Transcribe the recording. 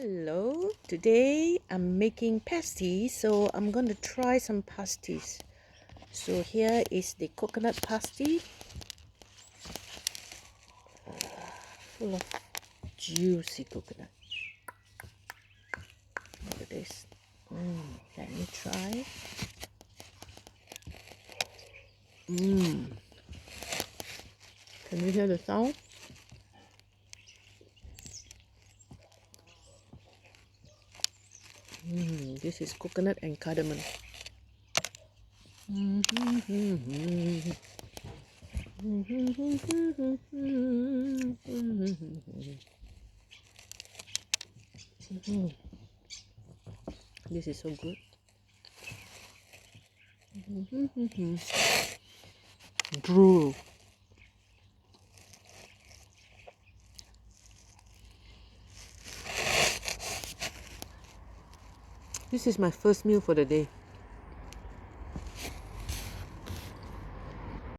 Hello, today I'm making pasty, so I'm going to try some pasties. So here is the coconut pasty, full of juicy coconut. Look at this. Let me try. Can you hear the sound? This is coconut and cardamom. This is so good. Drool. This is my first meal for the day.